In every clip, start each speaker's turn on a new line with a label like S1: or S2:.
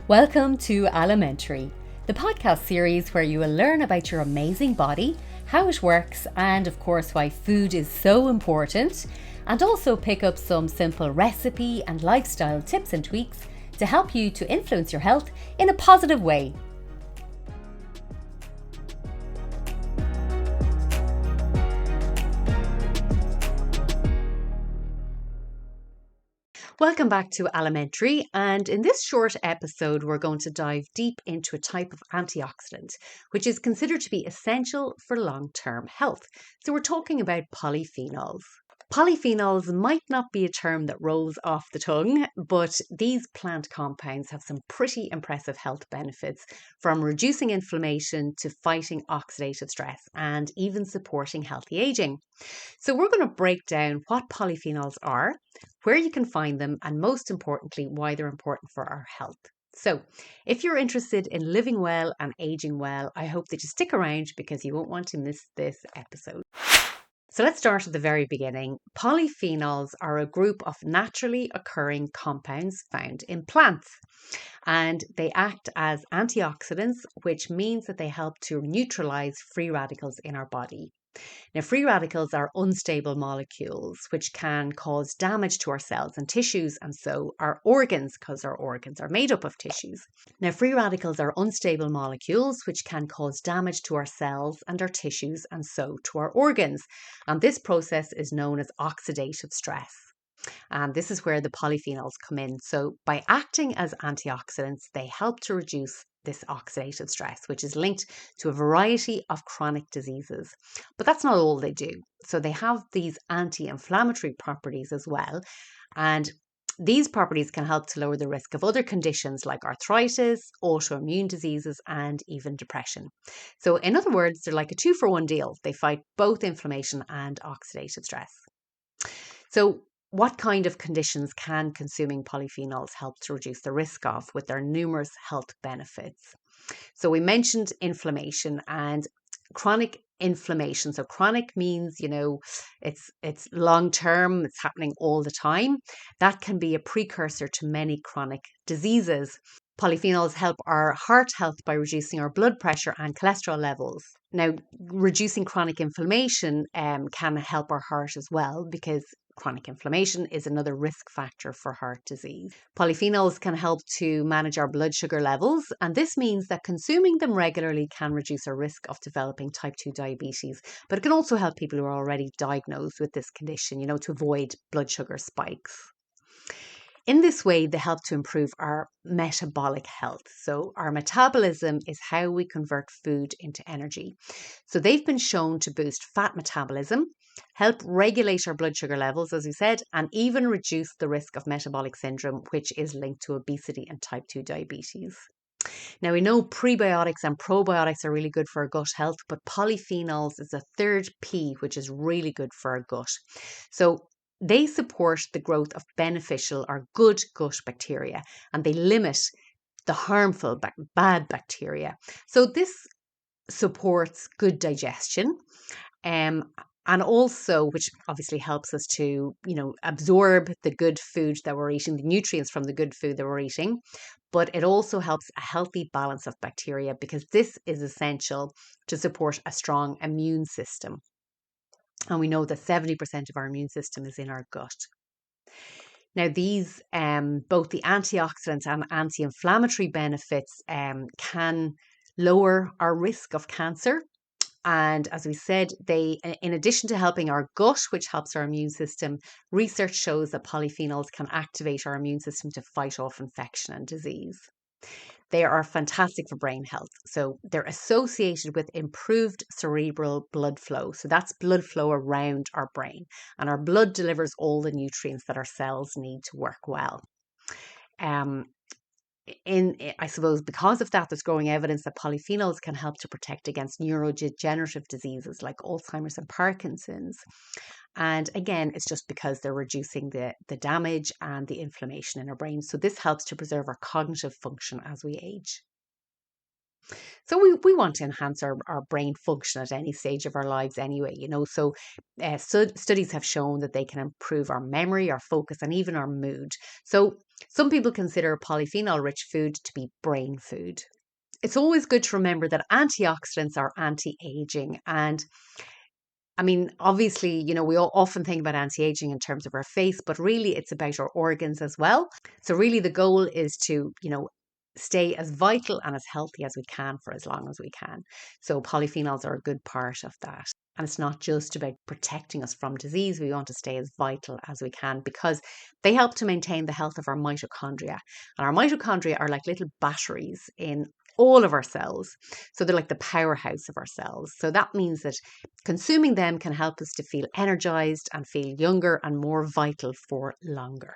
S1: Welcome to Alimentary, the podcast series where you will learn about your amazing body, how it works, and of course why food is so important, and also pick up some simple recipe and lifestyle tips and tweaks to help you to influence your health in a positive way. Welcome back to Alimentary, and in this short episode we're going to dive deep into a type of antioxidant which is considered to be essential for long-term health. So we're talking about polyphenols. Polyphenols might not be a term that rolls off the tongue, but these plant compounds have some pretty impressive health benefits, from reducing inflammation to fighting oxidative stress and even supporting healthy aging. So we're going to break down what polyphenols are, where you can find them, and most importantly, why they're important for our health. So if you're interested in living well and aging well, I hope that you stick around because you won't want to miss this episode. So let's start at the very beginning. Polyphenols are a group of naturally occurring compounds found in plants, and they act as antioxidants, which means that they help to neutralize free radicals in our body. Now, free radicals are unstable molecules which can cause damage to our cells and tissues, and so our organs, because our organs are made up of tissues. Now, free radicals are unstable molecules which can cause damage to our cells and our tissues, and so to our organs. And this process is known as oxidative stress. And this is where the polyphenols come in. So by acting as antioxidants, they help to reduce this oxidative stress, which is linked to a variety of chronic diseases. But that's not all they do. So they have these anti-inflammatory properties as well. And these properties can help to lower the risk of other conditions like arthritis, autoimmune diseases, and even depression. So in other words, they're like a 2-for-1 deal. They fight both inflammation and oxidative stress. So what kind of conditions can consuming polyphenols help to reduce the risk of with their numerous health benefits? So we mentioned inflammation and chronic inflammation. So chronic means, it's long term, it's happening all the time. That can be a precursor to many chronic diseases. Polyphenols help our heart health by reducing our blood pressure and cholesterol levels. Now, reducing chronic inflammation can help our heart as well, because chronic inflammation is another risk factor for heart disease. Polyphenols can help to manage our blood sugar levels, and this means that consuming them regularly can reduce our risk of developing type 2 diabetes. But it can also help people who are already diagnosed with this condition, to avoid blood sugar spikes. In this way, they help to improve our metabolic health. So our metabolism is how we convert food into energy. So they've been shown to boost fat metabolism, help regulate our blood sugar levels, as we said, and even reduce the risk of metabolic syndrome, which is linked to obesity and type 2 diabetes. Now, we know prebiotics and probiotics are really good for our gut health, but polyphenols is a third P, which is really good for our gut. So they support the growth of beneficial or good gut bacteria, and they limit the harmful bad bacteria. So this supports good digestion, and also, which obviously helps us to, absorb the good food that we're eating, the nutrients from the good food that we're eating. But it also helps a healthy balance of bacteria, because this is essential to support a strong immune system. And we know that 70% of our immune system is in our gut. Now, these, both the antioxidants and anti-inflammatory benefits can lower our risk of cancer. And as we said, they, in addition to helping our gut, which helps our immune system, research shows that polyphenols can activate our immune system to fight off infection and disease. They are fantastic for brain health. So they're associated with improved cerebral blood flow. So that's blood flow around our brain. And our blood delivers all the nutrients that our cells need to work well. I suppose because of that, there's growing evidence that polyphenols can help to protect against neurodegenerative diseases like Alzheimer's and Parkinson's. And again, it's just because they're reducing the damage and the inflammation in our brain. So this helps to preserve our cognitive function as we age. So we want to enhance our brain function at any stage of our lives anyway, So studies have shown that they can improve our memory, our focus, and even our mood. So some people consider polyphenol rich food to be brain food. It's always good to remember that antioxidants are anti-aging. And I mean, obviously, we all often think about anti-aging in terms of our face, but really it's about our organs as well. So really the goal is to, stay as vital and as healthy as we can for as long as we can. So polyphenols are a good part of that. And it's not just about protecting us from disease. We want to stay as vital as we can because they help to maintain the health of our mitochondria. And our mitochondria are like little batteries in all of our cells. So they're like the powerhouse of our cells. So that means that consuming them can help us to feel energized and feel younger and more vital for longer.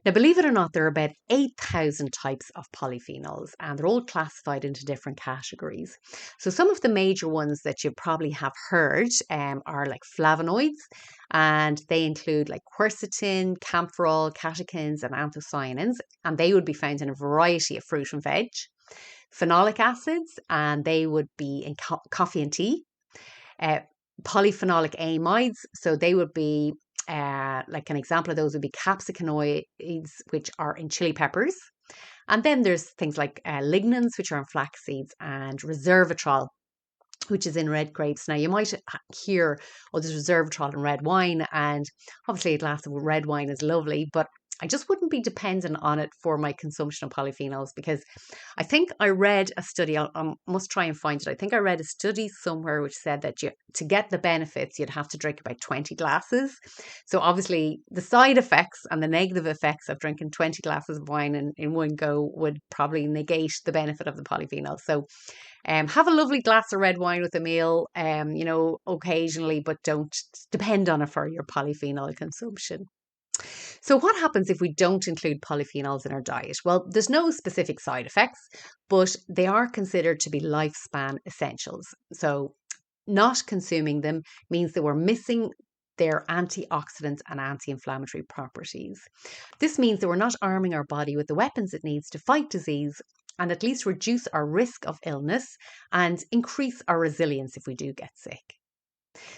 S1: Now, believe it or not, there are about 8,000 types of polyphenols and they're all classified into different categories. So some of the major ones that you probably have heard are like flavonoids, and they include like quercetin, camphorol, catechins, and anthocyanins, and they would be found in a variety of fruit and veg. Phenolic acids, and they would be in coffee and tea. Polyphenolic amides, so they would be like an example of those would be capsaicinoids, which are in chili peppers. And then there's things like lignans, which are in flax seeds, and resveratrol, which is in red grapes. Now, you might hear, oh, there's resveratrol in red wine, and obviously a glass of red wine is lovely, but I just wouldn't be dependent on it for my consumption of polyphenols because I think I read a study, I must try and find it. I think I read a study somewhere which said that to get the benefits, you'd have to drink about 20 glasses. So obviously the side effects and the negative effects of drinking 20 glasses of wine in one go would probably negate the benefit of the polyphenols. So have a lovely glass of red wine with a meal, occasionally, but don't depend on it for your polyphenol consumption. So, what happens if we don't include polyphenols in our diet? Well, there's no specific side effects, but they are considered to be lifespan essentials. So, not consuming them means that we're missing their antioxidant and anti-inflammatory properties. This means that we're not arming our body with the weapons it needs to fight disease and at least reduce our risk of illness and increase our resilience if we do get sick.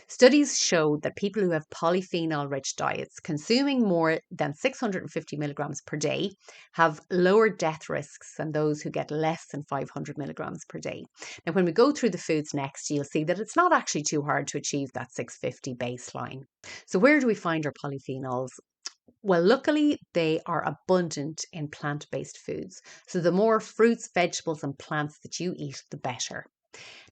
S1: Studies show that people who have polyphenol rich diets consuming more than 650 milligrams per day have lower death risks than those who get less than 500 milligrams per day. Now, when we go through the foods next, you'll see that it's not actually too hard to achieve that 650 baseline. So, where do we find our polyphenols? Well, luckily, they are abundant in plant-based foods. So the more fruits, vegetables, and plants that you eat, the better.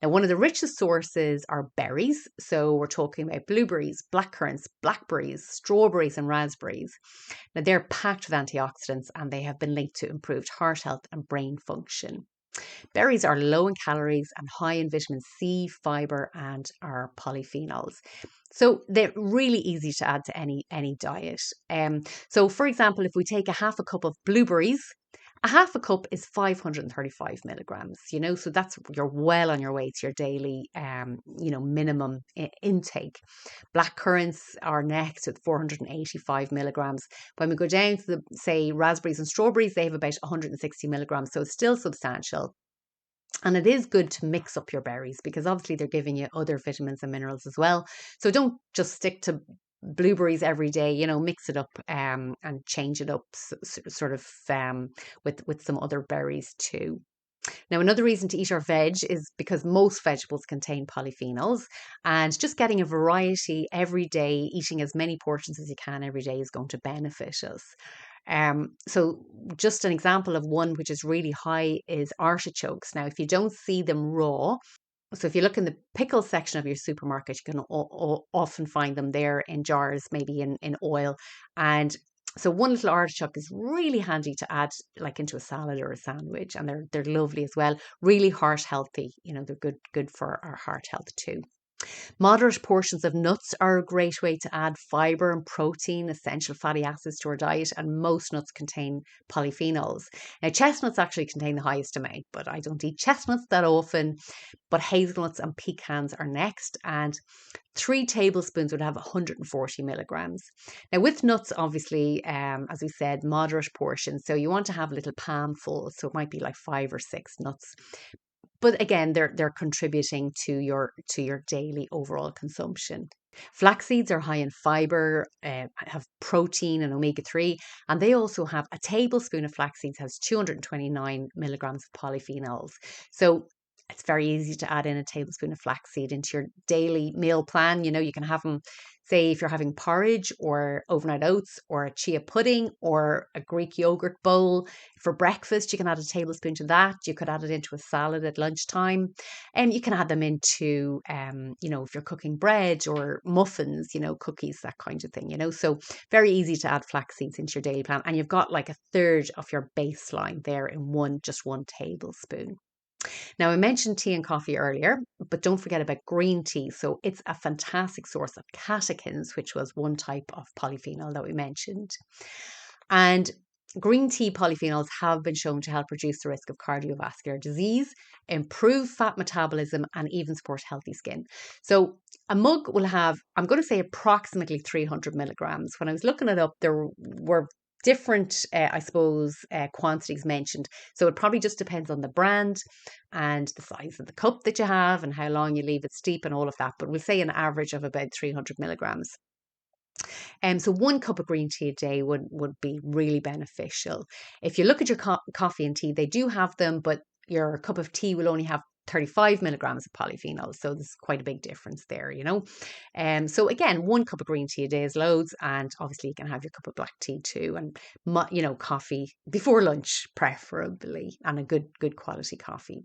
S1: Now, one of the richest sources are berries. So we're talking about blueberries, blackcurrants, blackberries, strawberries, and raspberries. Now, they're packed with antioxidants and they have been linked to improved heart health and brain function. Berries are low in calories and high in vitamin C, fiber, and are polyphenols. So they're really easy to add to any diet. So, for example, if we take a half a cup of blueberries, a half a cup is 535 milligrams, so you're well on your way to your daily, minimum intake. Black currants are next with 485 milligrams. When we go down to say raspberries and strawberries, they have about 160 milligrams, so it's still substantial. And it is good to mix up your berries because obviously they're giving you other vitamins and minerals as well. So don't just stick to blueberries every day, mix it up and change it up sort of with some other berries too. Now, another reason to eat our veg is because most vegetables contain polyphenols, and just getting a variety every day, eating as many portions as you can every day is going to benefit us. So just an example of one which is really high is artichokes. Now, if you don't see them raw, so if you look in the pickle section of your supermarket, you can often find them there in jars, maybe in oil. And so one little artichoke is really handy to add like into a salad or a sandwich, and they're lovely as well. Really heart healthy, they're good for our heart health too. Moderate portions of nuts are a great way to add fiber and protein, essential fatty acids to our diet, and most nuts contain polyphenols. Now, chestnuts actually contain the highest amount, but I don't eat chestnuts that often. But hazelnuts and pecans are next, and 3 tablespoons would have 140 milligrams. Now, with nuts, obviously, as we said, moderate portions. So you want to have a little palm full, so it might be like 5 or 6 nuts. But again, they're contributing to your daily overall consumption. Flax seeds are high in fiber, have protein and omega-3, and they also have a tablespoon of flax seeds has 229 milligrams of polyphenols. So it's very easy to add in a tablespoon of flaxseed into your daily meal plan. You know, you can have them, say, if you're having porridge or overnight oats or a chia pudding or a Greek yogurt bowl for breakfast. You can add a tablespoon to that. You could add it into a salad at lunchtime. And you can add them into, you know, if you're cooking bread or muffins, you know, cookies, that kind of thing, you know. So very easy to add flax seeds into your daily plan. And you've got like a third of your baseline there in just one tablespoon. Now, I mentioned tea and coffee earlier, but don't forget about green tea. So it's a fantastic source of catechins, which was one type of polyphenol that we mentioned. And green tea polyphenols have been shown to help reduce the risk of cardiovascular disease, improve fat metabolism, and even support healthy skin. So a mug will have, I'm going to say, approximately 300 milligrams. When I was looking it up, there were different, I suppose, quantities mentioned. So it probably just depends on the brand and the size of the cup that you have and how long you leave it steep and all of that. But we'll say an average of about 300 milligrams. So 1 cup of green tea a day would be really beneficial. If you look at your coffee and tea, they do have them, but your cup of tea will only have 35 milligrams of polyphenols. So there's quite a big difference there, you know. So again, 1 cup of green tea a day is loads, and obviously you can have your cup of black tea too, and you know, coffee before lunch preferably, and a good quality coffee.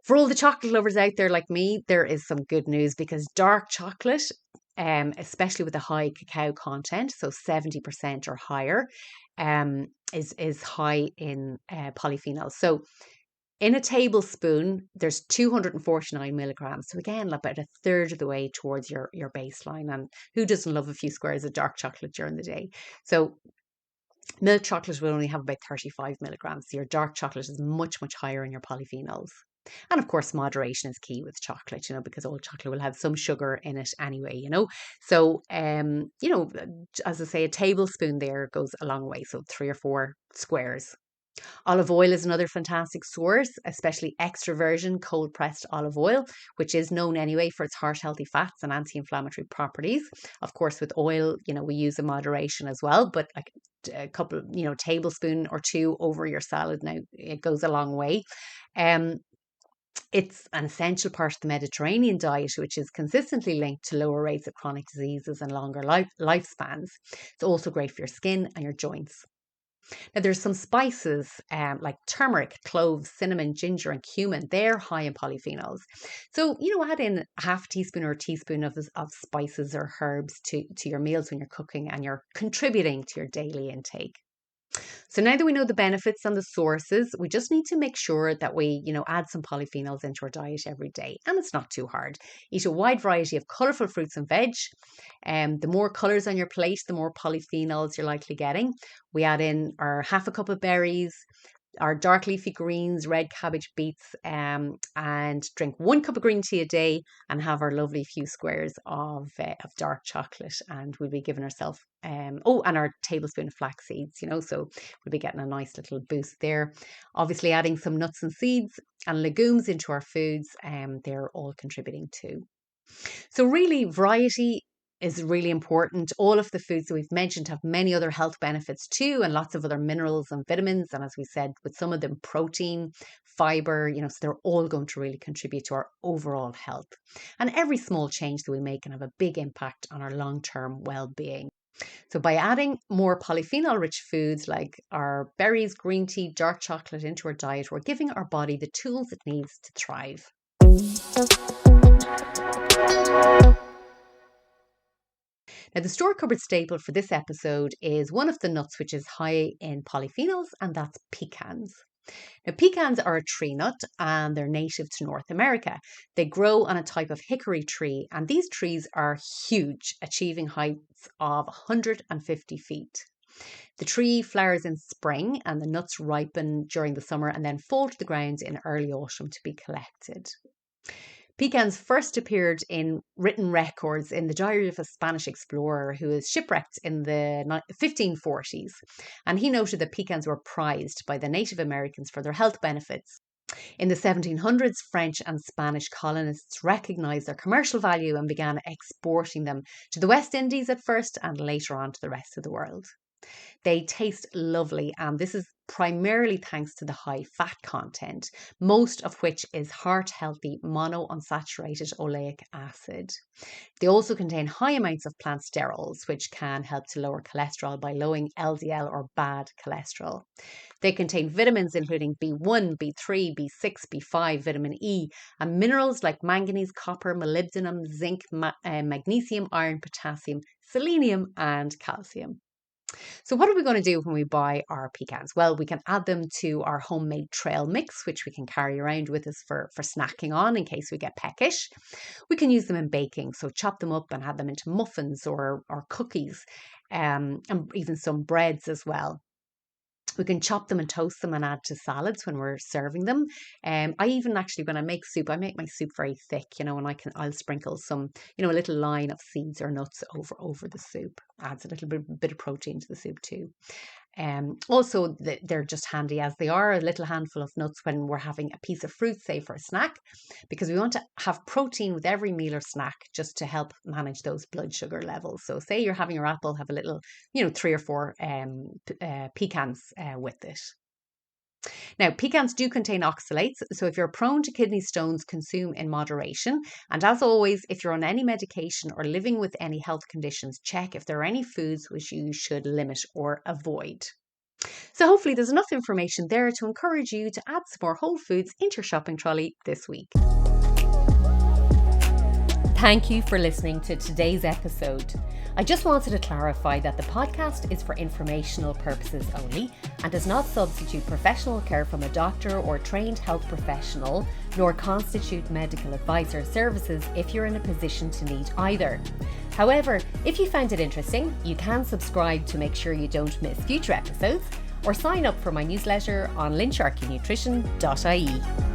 S1: For all the chocolate lovers out there like me, there is some good news because dark chocolate, especially with a high cacao content, so 70% or higher, is high in polyphenols. So in a tablespoon, there's 249 milligrams. So again, about a third of the way towards your baseline. And who doesn't love a few squares of dark chocolate during the day? So milk chocolate will only have about 35 milligrams. So your dark chocolate is much higher in your polyphenols. And of course, moderation is key with chocolate, you know, because all chocolate will have some sugar in it anyway, you know. So, you know, as I say, a tablespoon there goes a long way. So 3 or 4 squares. Olive oil is another fantastic source, especially extra virgin cold pressed olive oil, which is known anyway for its heart healthy fats and anti-inflammatory properties. Of course, with oil, you know, we use in moderation as well, but like a couple, you know, tablespoon or two over your salad now, it goes a long way. It's an essential part of the Mediterranean diet, which is consistently linked to lower rates of chronic diseases and longer lifespans. It's also great for your skin and your joints. Now, there's some spices like turmeric, cloves, cinnamon, ginger, and cumin. They're high in polyphenols. So, you know, add in a half teaspoon or a teaspoon of spices or herbs to your meals when you're cooking, and you're contributing to your daily intake. So now that we know the benefits and the sources, we just need to make sure that we, you know, add some polyphenols into our diet every day. And it's not too hard. Eat a wide variety of colourful fruits and veg. The more colours on your plate, the more polyphenols you're likely getting. We add in our half a cup of berries, our dark leafy greens, red cabbage, beets, and drink 1 cup of green tea a day and have our lovely few squares of dark chocolate. And we'll be giving ourselves, and our tablespoon of flax seeds, you know, so we'll be getting a nice little boost there. Obviously, adding some nuts and seeds and legumes into our foods, they're all contributing too. So really, variety is really important. All of the foods that we've mentioned have many other health benefits too, and lots of other minerals and vitamins. And as we said, with some of them, protein, fiber, you know, so they're all going to really contribute to our overall health. And every small change that we make can have a big impact on our long-term well-being. So by adding more polyphenol-rich foods like our berries, green tea, dark chocolate into our diet, we're giving our body the tools it needs to thrive. Now, the store cupboard staple for this episode is one of the nuts which is high in polyphenols, and that's pecans. Now, pecans are a tree nut and they're native to North America. They grow on a type of hickory tree, and these trees are huge, achieving heights of 150 feet. The tree flowers in spring and the nuts ripen during the summer and then fall to the ground in early autumn to be collected. Pecans first appeared in written records in the diary of a Spanish explorer who was shipwrecked in the 1540s. And he noted that pecans were prized by the Native Americans for their health benefits. In the 1700s, French and Spanish colonists recognised their commercial value and began exporting them to the West Indies at first and later on to the rest of the world. They taste lovely, and this is primarily thanks to the high fat content, most of which is heart-healthy monounsaturated oleic acid. They also contain high amounts of plant sterols, which can help to lower cholesterol by lowering LDL or bad cholesterol. They contain vitamins including B1, B3, B6, B5, vitamin E, and minerals like manganese, copper, molybdenum, zinc, magnesium, iron, potassium, selenium, and calcium. So what are we going to do when we buy our pecans? Well, we can add them to our homemade trail mix, which we can carry around with us for snacking on in case we get peckish. We can use them in baking, so chop them up and add them into muffins or cookies, and even some breads as well. We can chop them and toast them and add to salads when we're serving them. I even actually, when I make soup, I make my soup very thick, and I'll sprinkle some, a little line of seeds or nuts over the soup. Adds a little bit of protein to the soup too. Also, they're just handy as they are, a little handful of nuts when we're having a piece of fruit, say for a snack, because we want to have protein with every meal or snack just to help manage those blood sugar levels. So say you're having your apple, have a little, 3 or 4 pecans with it. Now, pecans do contain oxalates, so if you're prone to kidney stones, consume in moderation. And as always, if you're on any medication or living with any health conditions, check if there are any foods which you should limit or avoid. So hopefully there's enough information there to encourage you to add some more whole foods into your shopping trolley this week. Thank you for listening to today's episode. I just wanted to clarify that the podcast is for informational purposes only and does not substitute professional care from a doctor or trained health professional, nor constitute medical advice or services if you're in a position to need either. However, if you found it interesting, you can subscribe to make sure you don't miss future episodes, or sign up for my newsletter on lynsharkeynutrition.ie.